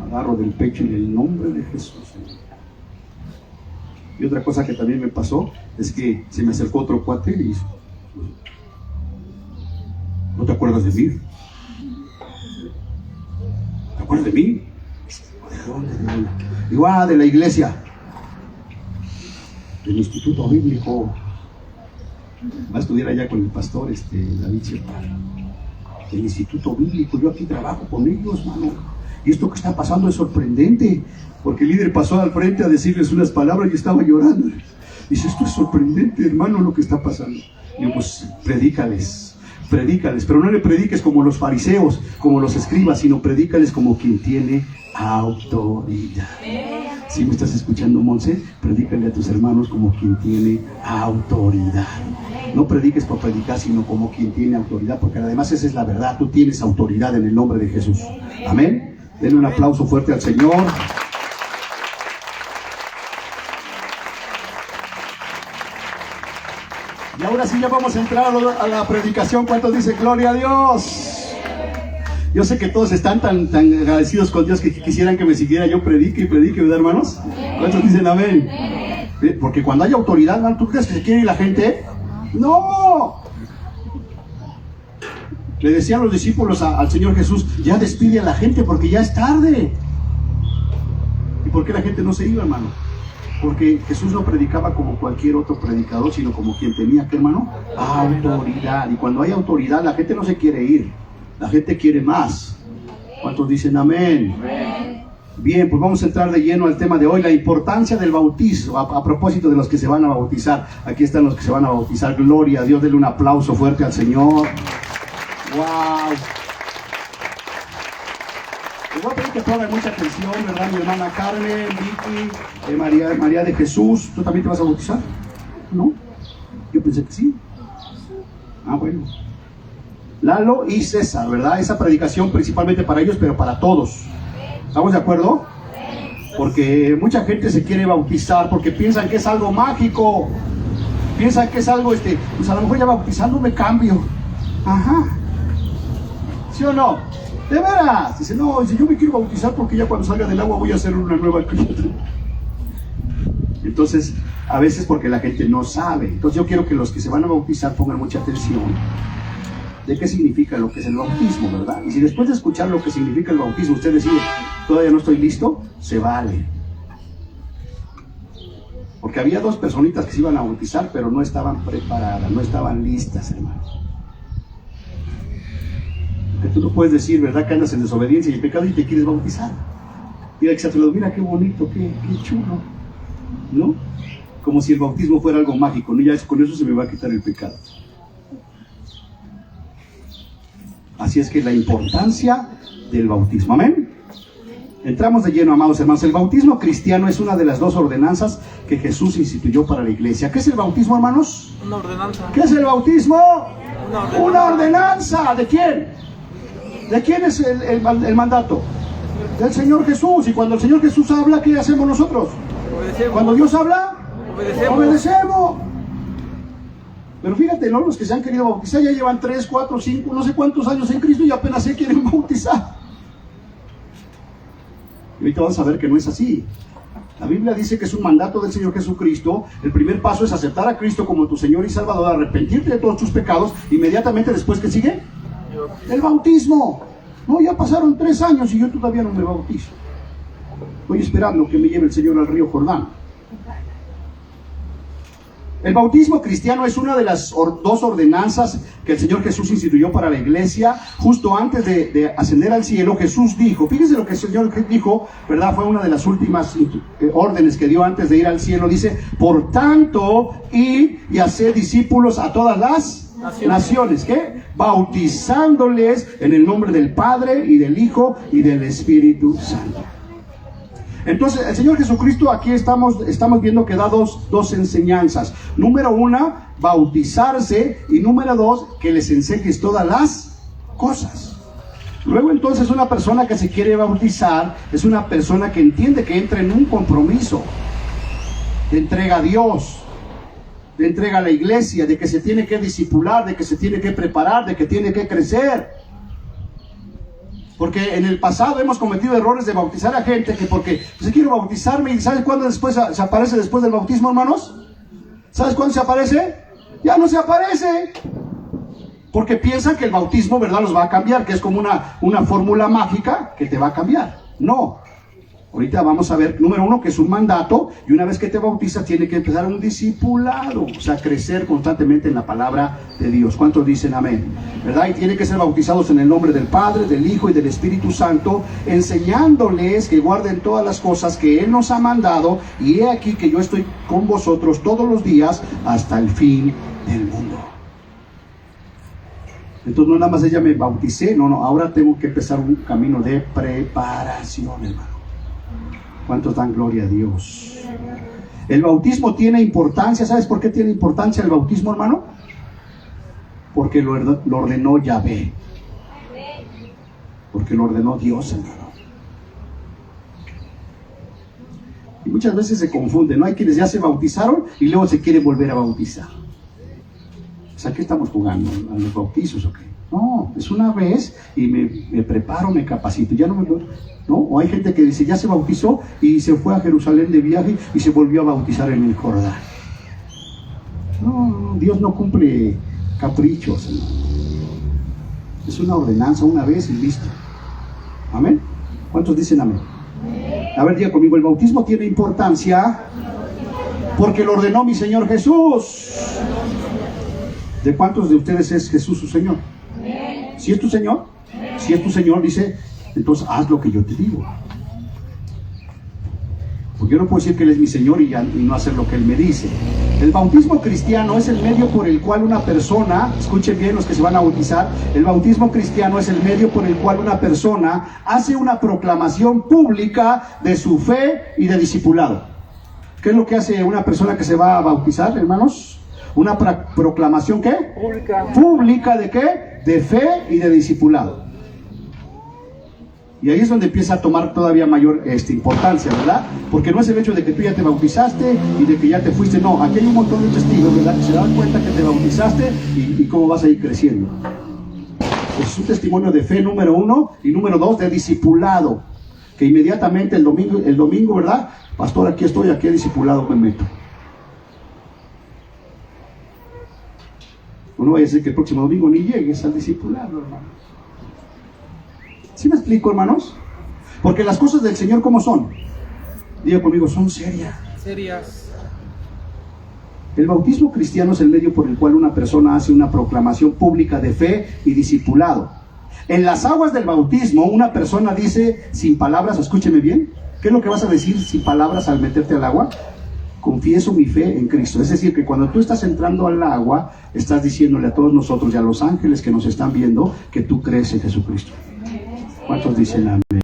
agarro del pecho en el nombre de Jesús. Y otra cosa que también me pasó es que se me acercó otro cuate y dice: ¿no te acuerdas de mí? ¿Te acuerdas de mí? ¿De dónde? Digo, de la iglesia, del Instituto Bíblico. Va a estudiar allá con el pastor David Chepar. Del Instituto Bíblico, yo aquí trabajo con ellos, mano. Y esto que está pasando es sorprendente, porque el líder pasó al frente a decirles unas palabras y estaba llorando. Dice: esto es sorprendente, hermano, lo que está pasando. Y yo, pues, predícales, pero no le prediques como los fariseos, como los escribas, sino predícales como quien tiene autoridad. Si me estás escuchando, Monse, predícale a tus hermanos como quien tiene autoridad. No prediques por predicar, sino como quien tiene autoridad, porque además esa es la verdad. Tú tienes autoridad en el nombre de Jesús. Amén. Denle un aplauso fuerte al Señor. Y ahora sí ya vamos a entrar a la predicación. ¿Cuántos dicen gloria a Dios? Yo sé que todos están tan agradecidos con Dios que quisieran que me siguiera yo predique, ¿verdad, hermanos? ¿Cuántos dicen amén? Porque cuando hay autoridad, ¿no? ¿Tú crees que se quiere ir la gente? ¡No! Le decían los discípulos al Señor Jesús: ya despide a la gente porque ya es tarde. ¿Y por qué la gente no se iba, hermano? Porque Jesús no predicaba como cualquier otro predicador, sino como quien tenía, ¿qué, hermano? Autoridad. Y cuando hay autoridad, la gente no se quiere ir. La gente quiere más. ¿Cuántos dicen amén? Bien, pues vamos a entrar de lleno al tema de hoy, la importancia del bautismo. A propósito de los que se van a bautizar, aquí están los que se van a bautizar. Gloria a Dios, denle un aplauso fuerte al Señor. ¡Wow! Les voy a pedir que pongan mucha atención, ¿verdad? Mi hermana Carmen, Vicky, María de Jesús. ¿Tú también te vas a bautizar? ¿No? Yo pensé que sí. Bueno. Lalo y César, ¿verdad? Esa predicación principalmente para ellos, pero para todos. ¿Estamos de acuerdo? Porque mucha gente se quiere bautizar porque piensan que es algo mágico. Piensan que es algo, pues a lo mejor ya bautizando me cambio. Ajá. ¿Sí o no? De veras. Dice: no, yo me quiero bautizar porque ya cuando salga del agua voy a hacer una nueva criatura. Entonces, a veces porque la gente no sabe. Entonces yo quiero que los que se van a bautizar pongan mucha atención de qué significa lo que es el bautismo, ¿verdad? Y si después de escuchar lo que significa el bautismo usted decide: todavía no estoy listo, se vale. Porque había dos personitas que se iban a bautizar, pero no estaban preparadas, no estaban listas, hermano. Que tú no puedes decir, ¿verdad?, que andas en desobediencia y en pecado y te quieres bautizar. Mira, mira qué bonito, qué chulo, ¿no? Como si el bautismo fuera algo mágico, ¿no? Ya con eso se me va a quitar el pecado. Así es que la importancia del bautismo, ¿amén? Entramos de lleno, amados hermanos. El bautismo cristiano es una de las dos ordenanzas que Jesús instituyó para la iglesia. ¿Qué es el bautismo, hermanos? Una ordenanza. ¿Qué es el bautismo? Una ordenanza. ¿De quién? ¿De quién es el mandato? Del Señor Jesús. Y cuando el Señor Jesús habla, ¿qué hacemos nosotros? Obedecemos. Cuando Dios habla, obedecemos. Pero fíjate, ¿no? Los que se han querido bautizar ya llevan 3, 4, 5, no sé cuántos años en Cristo y apenas se quieren bautizar. Y ahorita vamos a ver que no es así. La Biblia dice que es un mandato del Señor Jesucristo. El primer paso es aceptar a Cristo como tu Señor y Salvador, arrepentirte de todos tus pecados. Inmediatamente después, ¿qué sigue? El bautismo. No, ya pasaron 3 años y yo todavía no me bautizo. Estoy esperando que me lleve el Señor al río Jordán. El bautismo cristiano es una de las dos ordenanzas que el Señor Jesús instituyó para la iglesia. Justo antes de ascender al cielo, Jesús dijo, fíjense lo que el Señor dijo, ¿verdad? Fue una de las últimas órdenes que dio antes de ir al cielo. Dice: por tanto, id y haced discípulos a todas las naciones. ¿Qué? Bautizándoles en el nombre del Padre y del Hijo y del Espíritu Santo. Entonces, el Señor Jesucristo, aquí estamos viendo que da dos enseñanzas. Número 1, bautizarse. Y número 2, que les enseñes todas las cosas. Luego, entonces, una persona que se quiere bautizar es una persona que entiende que entra en un compromiso de entrega a Dios, de entrega a la iglesia, de que se tiene que discipular, de que se tiene que preparar, de que tiene que crecer. Porque en el pasado hemos cometido errores de bautizar a gente que porque pues, quiero bautizarme y ¿sabes cuándo después se aparece después del bautismo, hermanos? ¿Sabes cuándo se aparece? Ya no se aparece. Porque piensan que el bautismo, ¿verdad?, los va a cambiar, que es como una fórmula mágica que te va a cambiar. No. Ahorita vamos a ver, número 1, que es un mandato, y una vez que te bautizas tiene que empezar un discipulado, o sea, crecer constantemente en la palabra de Dios. ¿Cuántos dicen amén? ¿Verdad? Y tienen que ser bautizados en el nombre del Padre, del Hijo y del Espíritu Santo, enseñándoles que guarden todas las cosas que Él nos ha mandado, y he aquí que yo estoy con vosotros todos los días hasta el fin del mundo. Entonces no nada más ella me bauticé, no, ahora tengo que empezar un camino de preparación, hermano. ¿Cuántos dan gloria a Dios? El bautismo tiene importancia. ¿Sabes por qué tiene importancia el bautismo, hermano? Porque lo ordenó Yahvé. Porque lo ordenó Dios, hermano. Y muchas veces se confunde, ¿no? Hay quienes ya se bautizaron y luego se quieren volver a bautizar. O sea, ¿qué estamos jugando? ¿A los bautizos o qué? No, es una vez y me preparo, me capacito. Ya no, ¿no? O hay gente que dice, ya se bautizó y se fue a Jerusalén de viaje y se volvió a bautizar en el Jordán. No, Dios no cumple caprichos, hermano. Es una ordenanza una vez y listo. ¿Amén? ¿Cuántos dicen amén? A ver, diga conmigo, el bautismo tiene importancia porque lo ordenó mi Señor Jesús. ¿De cuántos de ustedes es Jesús su Señor? ¿Si es tu Señor? Si es tu Señor, dice, entonces haz lo que yo te digo. Porque yo no puedo decir que Él es mi Señor y no hacer lo que Él me dice. El bautismo cristiano es el medio por el cual una persona, escuchen bien los que se van a bautizar, el bautismo cristiano es el medio por el cual una persona hace una proclamación pública de su fe y de discipulado. ¿Qué es lo que hace una persona que se va a bautizar, hermanos? Una proclamación, ¿qué? Pública ¿de qué? De fe y de discipulado. Y ahí es donde empieza a tomar todavía mayor importancia, ¿verdad? Porque no es el hecho de que tú ya te bautizaste y de que ya te fuiste, no, aquí hay un montón de testigos, ¿verdad?, que se dan cuenta que te bautizaste y cómo vas a ir creciendo. Es un testimonio de fe, número 1, y número 2, de discipulado, que inmediatamente el domingo, ¿verdad? Pastor, aquí estoy, aquí a discipulado me meto. No vaya a ser que el próximo domingo ni llegues al discipulado, hermano. ¿Sí me explico, hermanos? Porque las cosas del Señor, ¿cómo son? Diga conmigo, son serias. El bautismo cristiano es el medio por el cual una persona hace una proclamación pública de fe y discipulado. En las aguas del bautismo, una persona dice sin palabras, escúcheme bien, ¿qué es lo que vas a decir sin palabras al meterte al agua? Confieso mi fe en Cristo. Es decir, que cuando tú estás entrando al agua, estás diciéndole a todos nosotros y a los ángeles que nos están viendo que tú crees en Jesucristo. ¿Cuántos dicen amén?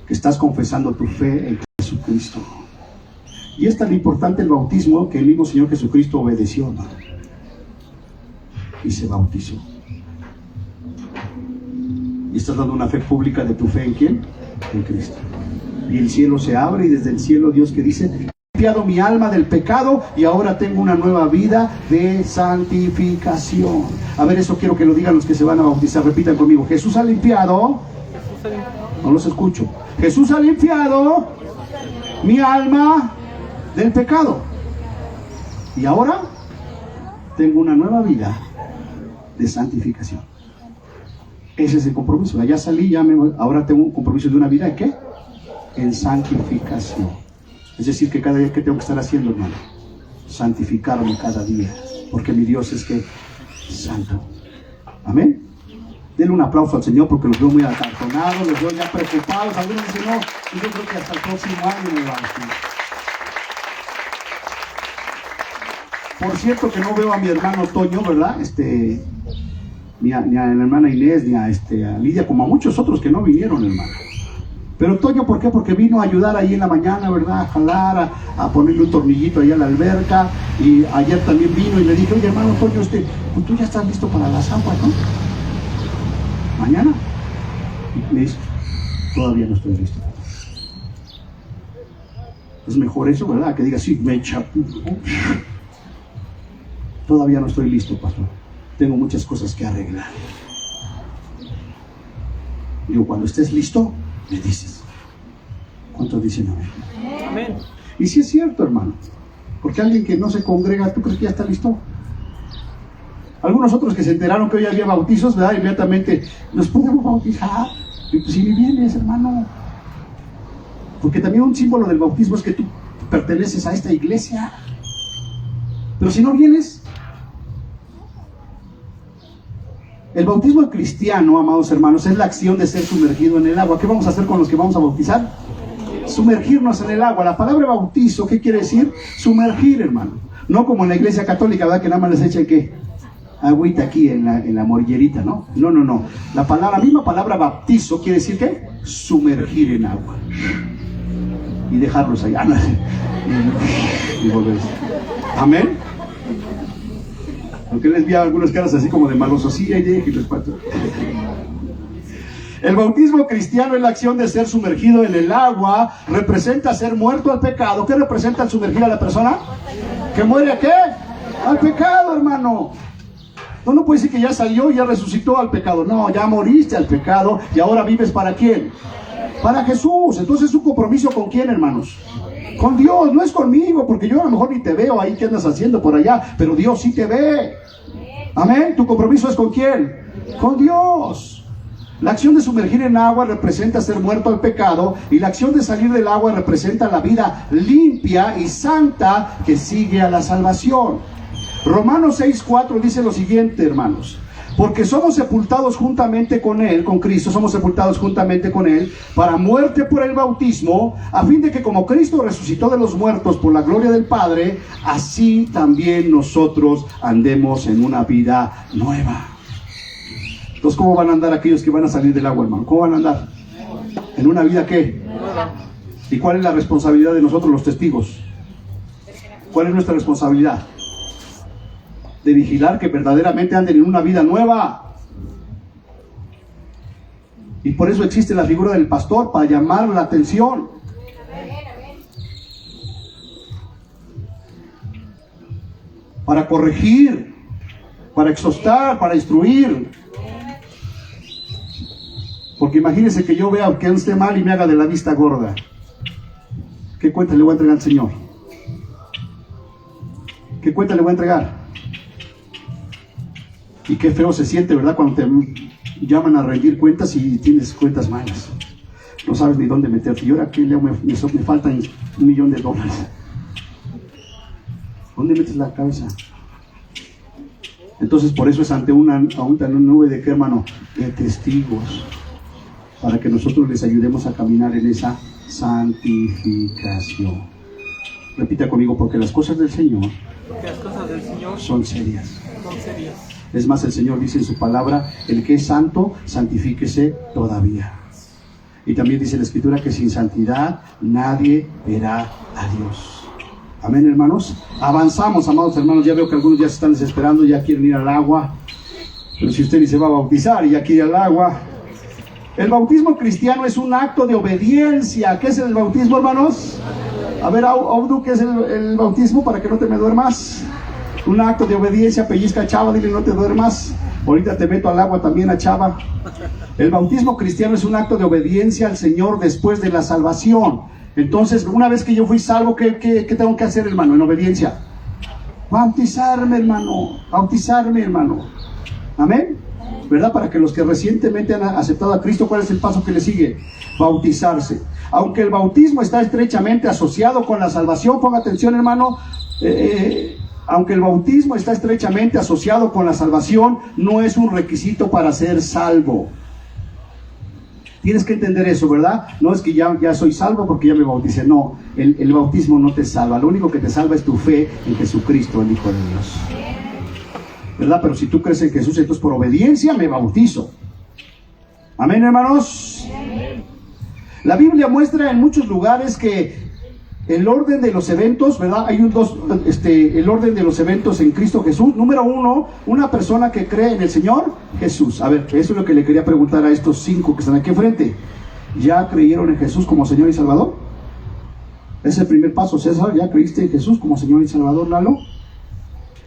Que estás confesando tu fe en Jesucristo. Y es tan importante el bautismo que el mismo Señor Jesucristo obedeció, ¿no? Y se bautizó. Y estás dando una fe pública de tu fe ¿en quién? En Cristo. Y el cielo se abre y desde el cielo Dios que dice, he limpiado mi alma del pecado y ahora tengo una nueva vida de santificación. A ver, eso quiero que lo digan los que se van a bautizar. Repitan conmigo, Jesús ha limpiado. No los escucho. Jesús ha limpiado mi alma del pecado y ahora tengo una nueva vida de santificación. Ese es el compromiso. Ya salí, ahora tengo un compromiso de una vida ¿en qué? En santificación. Es decir, que cada día que tengo que estar haciendo, hermano, santificarme cada día, porque mi Dios es que santo. Amén. Denle un aplauso al Señor porque los veo muy acartonados, los veo ya preocupados. Algunos dicen, no, yo creo que hasta el próximo año me bautizo. Por cierto que no veo a mi hermano Toño, ¿verdad? Ni a la hermana Inés, ni a Lidia, como a muchos otros que no vinieron, hermano. Pero Toño, ¿por qué? Porque vino a ayudar ahí en la mañana, ¿verdad? A jalar, a ponerle un tornillito ahí a la alberca. Y ayer también vino y le dije, oye, hermano Toño, pues tú ya estás listo para las aguas, ¿no? ¿Mañana? Y me dice, todavía no estoy listo. Es mejor eso, ¿verdad? Que diga, sí, me echa. Todavía no estoy listo, pastor. Tengo muchas cosas que arreglar. Digo, cuando estés listo, me dices. ¿Cuántos dicen amén? Amén. Y sí es cierto, hermano. Porque alguien que no se congrega, ¿tú crees que ya está listo? Algunos otros que se enteraron que hoy había bautizos, ¿verdad? Inmediatamente, ¿nos podemos bautizar? Y pues si ni vienes, hermano. Porque también un símbolo del bautismo es que tú perteneces a esta iglesia. Pero si no vienes, el bautismo cristiano, amados hermanos, es la acción de ser sumergido en el agua. ¿Qué vamos a hacer con los que vamos a bautizar? Sumergirnos en el agua. La palabra bautizo, ¿qué quiere decir? Sumergir, hermano. No como en la iglesia católica, ¿verdad? Que nada más les echan ¿qué? Agüita aquí en la morillerita, ¿no? No. La misma palabra bautizo quiere decir ¿qué? Sumergir en agua. Y dejarlos allá. Y volver. Amén. Aunque les vi algunas caras así como de malosos, sí, y les pato. El bautismo cristiano es la acción de ser sumergido en el agua, representa ser muerto al pecado. ¿Qué representa el sumergir a la persona? ¿Que muere a qué? Al pecado, hermano. No puede decir que ya salió y ya resucitó al pecado. No, ya moriste al pecado y ahora vives ¿para quién? Para Jesús. Entonces es un compromiso ¿con quién, hermanos? Con Dios, no es conmigo, porque yo a lo mejor ni te veo ahí que andas haciendo por allá, pero Dios sí te ve. Amén. ¿Tu compromiso es con quién? Con Dios. La acción de sumergir en agua representa ser muerto al pecado, y la acción de salir del agua representa la vida limpia y santa que sigue a la salvación. Romanos 6:4 dice lo siguiente, hermanos: porque somos sepultados juntamente con Él, con Cristo, somos sepultados juntamente con Él, para muerte por el bautismo, a fin de que como Cristo resucitó de los muertos por la gloria del Padre, así también nosotros andemos en una vida nueva. Entonces, ¿cómo van a andar aquellos que van a salir del agua, hermano? ¿Cómo van a andar? ¿En una vida qué? ¿Y cuál es la responsabilidad de nosotros los testigos? ¿Cuál es nuestra responsabilidad? De vigilar que verdaderamente anden en una vida nueva. Y por eso existe la figura del pastor, para llamar la atención. Para corregir, para exhortar, para instruir. Porque imagínense que yo vea que esté mal y me haga de la vista gorda. ¿Qué cuenta le voy a entregar al Señor? ¿Qué cuenta le voy a entregar? Y qué feo se siente, ¿verdad? Cuando te llaman a rendir cuentas y tienes cuentas malas. No sabes ni dónde meterte. Y ahora que me faltan $1,000,000. ¿Dónde metes la cabeza? Entonces, por eso es ante una nube de qué, hermano, de testigos, para que nosotros les ayudemos a caminar en esa santificación. Repita conmigo: porque las cosas del Señor son serias. Es más, el Señor dice en su palabra: el que es santo, santifíquese todavía. Y también dice la Escritura que sin santidad nadie verá a Dios. Amén, hermanos. Avanzamos, amados hermanos. Ya veo que algunos ya se están desesperando, ya quieren ir al agua. Pero si usted ni se va a bautizar y ya quiere ir al agua. El bautismo cristiano es un acto de obediencia. ¿Qué es el bautismo, hermanos? A ver, Audu, ¿qué es el bautismo? Para que no te me duermas. Un acto de obediencia. Pellizca a Chava, dile: no te duermas. Ahorita te meto al agua también a Chava. El bautismo cristiano es un acto de obediencia al Señor después de la salvación. Entonces, una vez que yo fui salvo, ¿qué tengo que hacer, hermano, en obediencia? Bautizarme, hermano. Bautizarme, hermano. Amén. ¿Verdad? Para que los que recientemente han aceptado a Cristo, ¿cuál es el paso que le sigue? Bautizarse. Aunque el bautismo está estrechamente asociado con la salvación, ponga atención, hermano, aunque el bautismo está estrechamente asociado con la salvación, no es un requisito para ser salvo. Tienes que entender eso, ¿verdad? No es que ya soy salvo porque ya me bauticé. No, el bautismo no te salva. Lo único que te salva es tu fe en Jesucristo, el Hijo de Dios. ¿Verdad? Pero si tú crees en Jesús, entonces por obediencia me bautizo. Amén, hermanos. La Biblia muestra en muchos lugares que el orden de los eventos, ¿verdad? Hay el orden de los eventos en Cristo Jesús. Número 1, una persona que cree en el Señor Jesús. A ver, eso es lo que le quería preguntar a estos 5 que están aquí enfrente. ¿Ya creyeron en Jesús como Señor y Salvador? Es el primer paso, César. ¿Ya creíste en Jesús como Señor y Salvador, Lalo?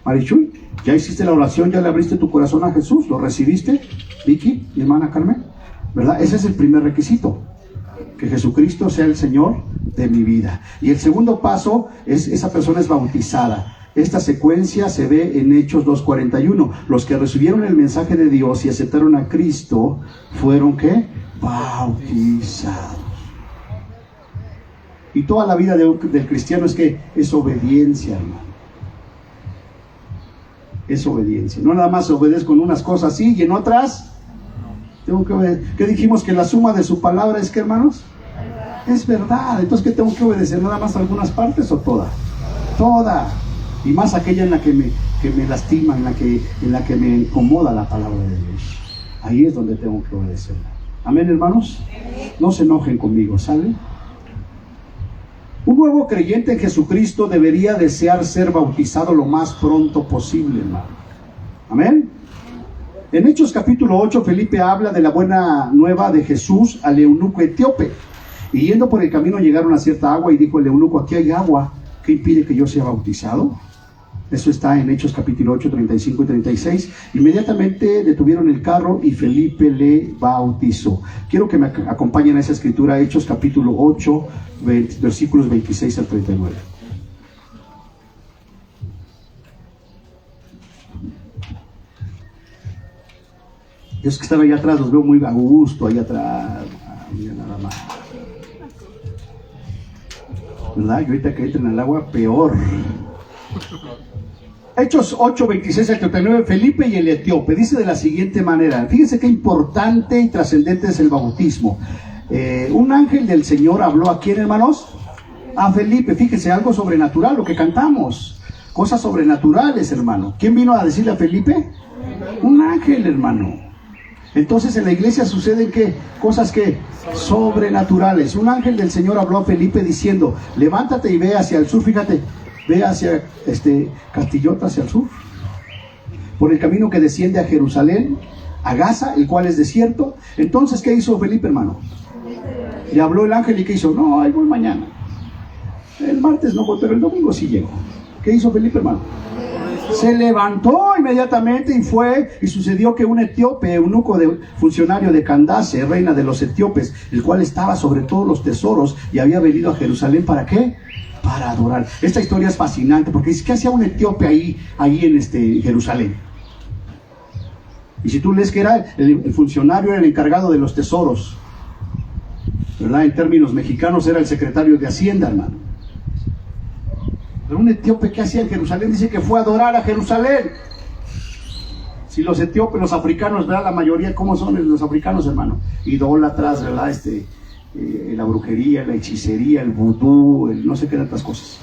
Marichuy, ¿ya hiciste la oración? ¿Ya le abriste tu corazón a Jesús? ¿Lo recibiste? Vicky, mi hermana Carmen. ¿verdad? Ese es el primer requisito, que Jesucristo sea el Señor de mi vida. Y el segundo paso es, esa persona es bautizada. Esta secuencia se ve en Hechos 2:41. Los que recibieron el mensaje de Dios y aceptaron a Cristo fueron, ¿qué? Bautizados. Y toda la vida del cristiano es que es obediencia, hermano. Es obediencia. No nada más obedezco en unas cosas sí y en otras tengo que obedecer. ¿Qué dijimos? Que la suma de su palabra es, ¿qué, hermanos? Es verdad. Entonces, ¿qué tengo que obedecer? ¿Nada más algunas partes o toda? Toda. Y más aquella en la que me lastima, en la que me incomoda la palabra de Dios. Ahí es donde tengo que obedecerla. Amén, hermanos. No se enojen conmigo, ¿sale? Un nuevo creyente en Jesucristo debería desear ser bautizado lo más pronto posible, hermano. Amén. En Hechos capítulo 8, Felipe habla de la buena nueva de Jesús al eunuco etíope. Y yendo por el camino llegaron a cierta agua y dijo el eunuco: aquí hay agua, ¿qué impide que yo sea bautizado? Eso está en Hechos capítulo 8, 35 y 36. Inmediatamente detuvieron el carro y Felipe le bautizó. Quiero que me acompañen a esa escritura, Hechos capítulo 8, versículos 26 al 39. Yo que están allá atrás, los veo muy a gusto, allá atrás. Mira nada más. ¿Verdad? Y ahorita que entren al agua, peor. Hechos 8, 26 al 39, Felipe y el etíope. Dice de la siguiente manera. Fíjense qué importante y trascendente es el bautismo. Un ángel del Señor habló a ¿quién, hermanos? A Felipe. Fíjense, algo sobrenatural, lo que cantamos. Cosas sobrenaturales, hermano. ¿Quién vino a decirle a Felipe? Un ángel, hermano. Entonces en la iglesia suceden ¿qué? Cosas que sobrenaturales. Un ángel del Señor habló a Felipe diciendo: levántate y ve hacia el sur. Fíjate, ve hacia Castillota, hacia el sur, por el camino que desciende a Jerusalén, a Gaza, el cual es desierto. Entonces, ¿qué hizo Felipe, hermano? Le habló el ángel y ¿qué hizo? No, ahí voy mañana. El martes no voy, pero el domingo sí llego. ¿Qué hizo Felipe, hermano? Se levantó inmediatamente y fue, y sucedió que un etíope, eunuco funcionario de Candace, reina de los etíopes, el cual estaba sobre todos los tesoros y había venido a Jerusalén, ¿para qué? Para adorar. Esta historia es fascinante porque dice: ¿qué hacía un etíope ahí en Jerusalén? Y si tú lees que era el funcionario, era el encargado de los tesoros, ¿verdad? En términos mexicanos era el secretario de Hacienda, hermano. Pero un etíope, ¿qué hacía en Jerusalén? Dice que fue a adorar a Jerusalén. Si los etíopes, los africanos, ¿verdad? La mayoría, ¿cómo son los africanos, hermano? Idólatras, ¿verdad? La brujería, la hechicería, el vudú, no sé qué tantas cosas.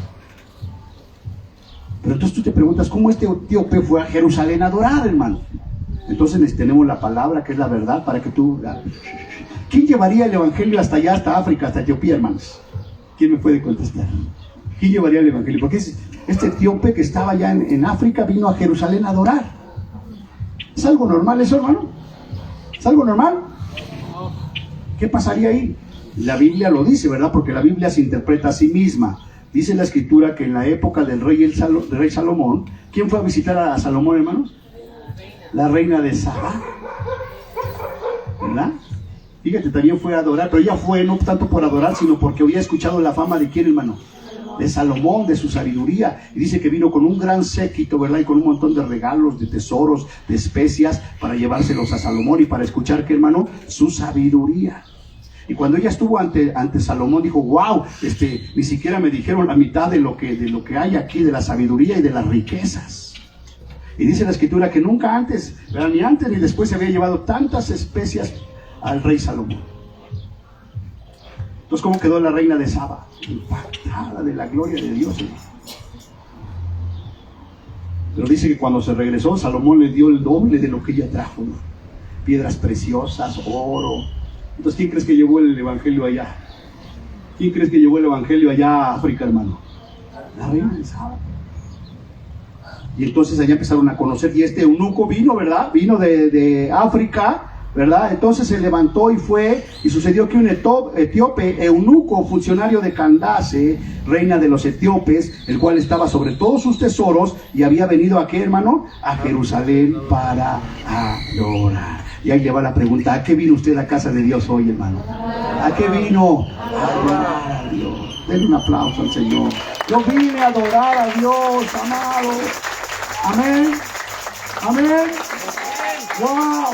Pero entonces tú te preguntas, ¿cómo este etíope fue a Jerusalén a adorar, hermano? Entonces tenemos la palabra, que es la verdad, para que tú... ¿Quién llevaría el evangelio hasta allá, hasta África, hasta Etiopía, hermanos? ¿Quién me puede contestar? ¿Quién llevaría el evangelio? Porque este etíope que estaba allá en África vino a Jerusalén a adorar. ¿Es algo normal eso, hermano? ¿Es algo normal? ¿Qué pasaría ahí? La Biblia lo dice, ¿verdad? Porque la Biblia se interpreta a sí misma. Dice la Escritura que en la época del rey Salomón, ¿quién fue a visitar a Salomón, hermanos? La reina de Saba, ¿verdad? Fíjate, también fue a adorar, pero ella fue no tanto por adorar, sino porque había escuchado la fama de ¿quién, hermano? De Salomón, de su sabiduría. Y dice que vino con un gran séquito, ¿verdad? Y con un montón de regalos, de tesoros, de especias, para llevárselos a Salomón y para escuchar, ¿qué, hermano? Su sabiduría. Y cuando ella estuvo ante Salomón, dijo: wow, ni siquiera me dijeron la mitad de lo que hay aquí, de la sabiduría y de las riquezas. Y dice la Escritura que nunca antes, ¿verdad? Ni antes ni después se había llevado tantas especias al rey Salomón. Entonces, ¿cómo quedó la reina de Saba? Impactada de la gloria de Dios, hermano. Pero dice que cuando se regresó, Salomón le dio el doble de lo que ella trajo, ¿no? Piedras preciosas, oro. Entonces, ¿quién crees que llevó el evangelio allá? ¿Quién crees que llevó el evangelio allá a África, hermano? La reina de Saba. Y entonces allá empezaron a conocer, y este eunuco vino, ¿verdad? Vino de África, ¿verdad? Entonces se levantó y fue, y sucedió que un etíope, eunuco, funcionario de Candace, reina de los etíopes, el cual estaba sobre todos sus tesoros, y había venido ¿a qué, hermano? A Jerusalén para adorar. Y ahí le va la pregunta: ¿a qué vino usted a la casa de Dios hoy, hermano? ¿A qué vino? A adorar a Dios. Denle un aplauso al Señor. Yo vine a adorar a Dios, amado. Amén. Amén. Wow.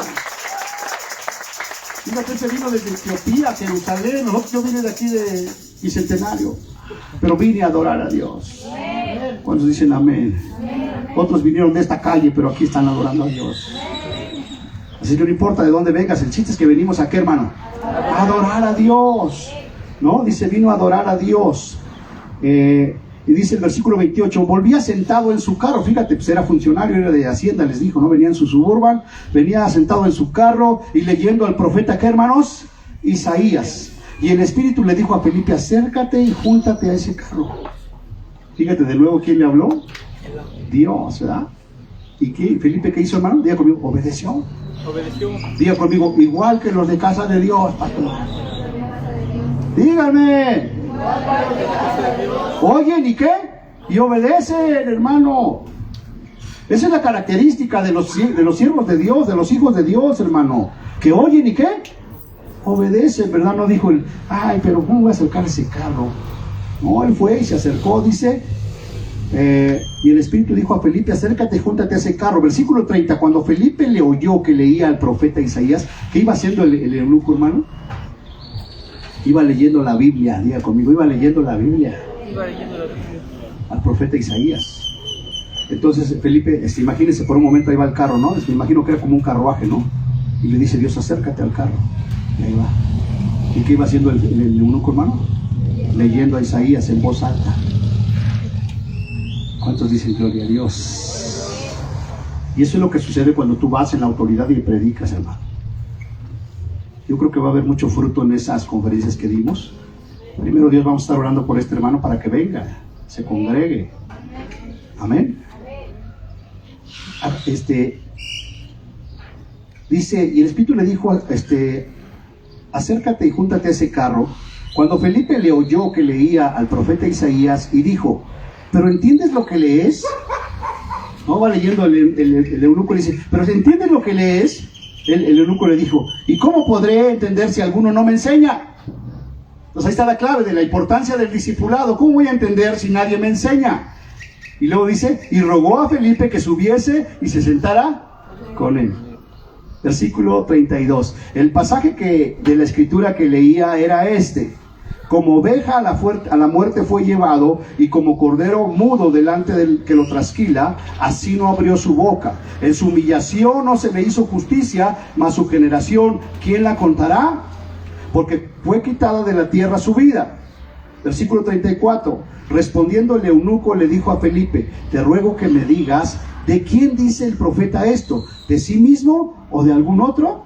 Fíjate, se vino desde Etiopía, Jerusalén. Yo vine de aquí de Bicentenario, pero vine a adorar a Dios. ¿Cuántos dicen amén? Otros vinieron de esta calle, pero aquí están adorando a Dios. Así que no importa de dónde vengas, el chiste es que venimos aquí, hermano, a adorar a Dios. ¿No? Dice, vino a adorar a Dios. Y dice el versículo 28, volvía sentado en su carro. Fíjate, pues era funcionario, era de Hacienda, les dijo, ¿no? Venía en su Suburban, venía sentado en su carro y leyendo al profeta, ¿qué, hermanos? Isaías. Y el Espíritu le dijo a Felipe, acércate y júntate a ese carro. Fíjate de nuevo, ¿quién le habló? Dios, ¿verdad? ¿Y qué? Felipe, ¿qué hizo, hermano? Diga conmigo, obedeció. Diga conmigo, igual que los de casa de Dios, pastor. Díganme. Oyen, ¿y qué? Y obedecen, hermano. Esa es la característica de los siervos de Dios, de los hijos de Dios, hermano. Que oyen, ¿y qué? Obedecen, ¿verdad? No dijo él, ay, pero ¿cómo voy a acercar ese carro? No, él fue y se acercó, dice, y el Espíritu dijo a Felipe, acércate, júntate a ese carro. Versículo 30, cuando Felipe le oyó que leía al profeta Isaías, ¿qué iba haciendo el eunuco, hermano? Iba leyendo la Biblia, diga conmigo, iba leyendo la Biblia. Al profeta Isaías. Entonces Felipe, imagínense por un momento, ahí va el carro, ¿no? Me imagino que era como un carruaje, ¿no? Y le dice Dios, acércate al carro. Y ahí va. ¿Y qué iba haciendo el eunuco, hermano? Leyendo a Isaías en voz alta. ¿Cuántos dicen gloria a Dios? Y eso es lo que sucede cuando tú vas en la autoridad y predicas, hermano. Yo creo que va a haber mucho fruto en esas conferencias que dimos. Primero Dios, vamos a estar orando por este hermano para que venga, se congregue. Amén. Dice, y el Espíritu le dijo, acércate y júntate a ese carro. Cuando Felipe le oyó que leía al profeta Isaías y dijo, ¿pero entiendes lo que lees? No, va leyendo el eunuco, le dice, ¿pero entiendes lo que lees? El eunuco le dijo, ¿y cómo podré entender si alguno no me enseña? Pues ahí está la clave de la importancia del discipulado. ¿Cómo voy a entender si nadie me enseña? Y luego dice, y rogó a Felipe que subiese y se sentara con él. Versículo 32. El pasaje de la escritura que leía era este. Como oveja a la muerte fue llevado, y como cordero mudo delante del que lo trasquila, así no abrió su boca. En su humillación no se le hizo justicia, mas su generación, ¿quién la contará? Porque fue quitada de la tierra su vida. Versículo 34. Respondiendo el eunuco le dijo a Felipe, te ruego que me digas, ¿de quién dice el profeta esto? ¿De sí mismo o de algún otro?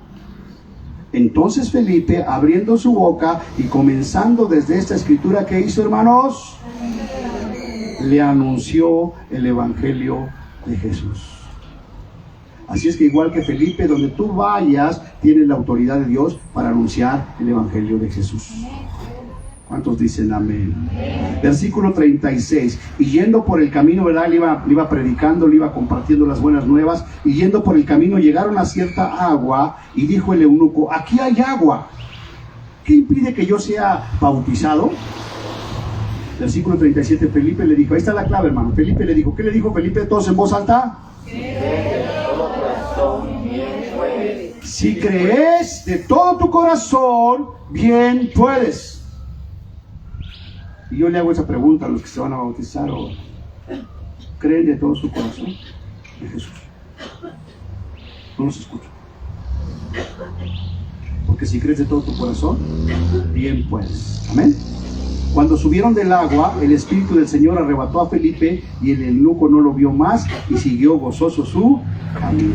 Entonces Felipe, abriendo su boca y comenzando desde esta escritura, ¿qué hizo, hermanos? Le anunció el evangelio de Jesús. Así es que igual que Felipe, donde tú vayas, tienes la autoridad de Dios para anunciar el evangelio de Jesús. ¿Cuántos dicen amén? Versículo 36. Y yendo por el camino, ¿verdad? Le iba predicando, le iba compartiendo las buenas nuevas. Y yendo por el camino llegaron a cierta agua. Y dijo el eunuco, aquí hay agua. ¿Qué impide que yo sea bautizado? Versículo 37. Felipe le dijo, ahí está la clave, hermano. Felipe le dijo, ¿qué le dijo Felipe? Todos en voz alta. Si crees de todo tu corazón, bien puedes. Y yo le hago esa pregunta a los que se van a bautizar ahora. ¿Creen de todo su corazón en Jesús? No los escucho. Porque si crees de todo tu corazón, bien puedes. Amén. Cuando subieron del agua, el Espíritu del Señor arrebató a Felipe y el eunuco no lo vio más y siguió gozoso su camino.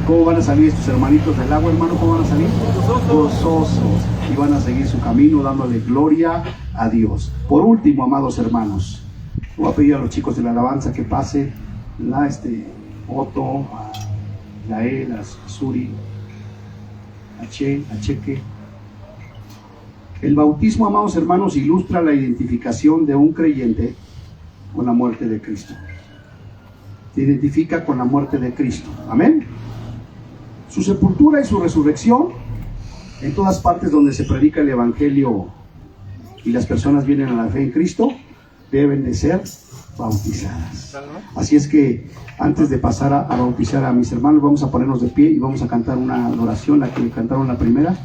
¿Cómo van a salir estos hermanitos del agua, hermano? ¿Cómo van a salir? Gozosos. Y van a seguir su camino dándole gloria a Dios. Por último, amados hermanos, voy a pedir a los chicos de la alabanza que pase Otto, a Yael, a Suri, a Cheque. El bautismo, amados hermanos, ilustra la identificación de un creyente con la muerte de Cristo. Se identifica con la muerte de Cristo. Amén. su sepultura y su resurrección, en todas partes donde se predica el Evangelio y las personas vienen a la fe en Cristo, deben de ser bautizadas. Así es que antes de pasar a bautizar a mis hermanos, vamos a ponernos de pie y vamos a cantar una adoración, la que cantaron la primera.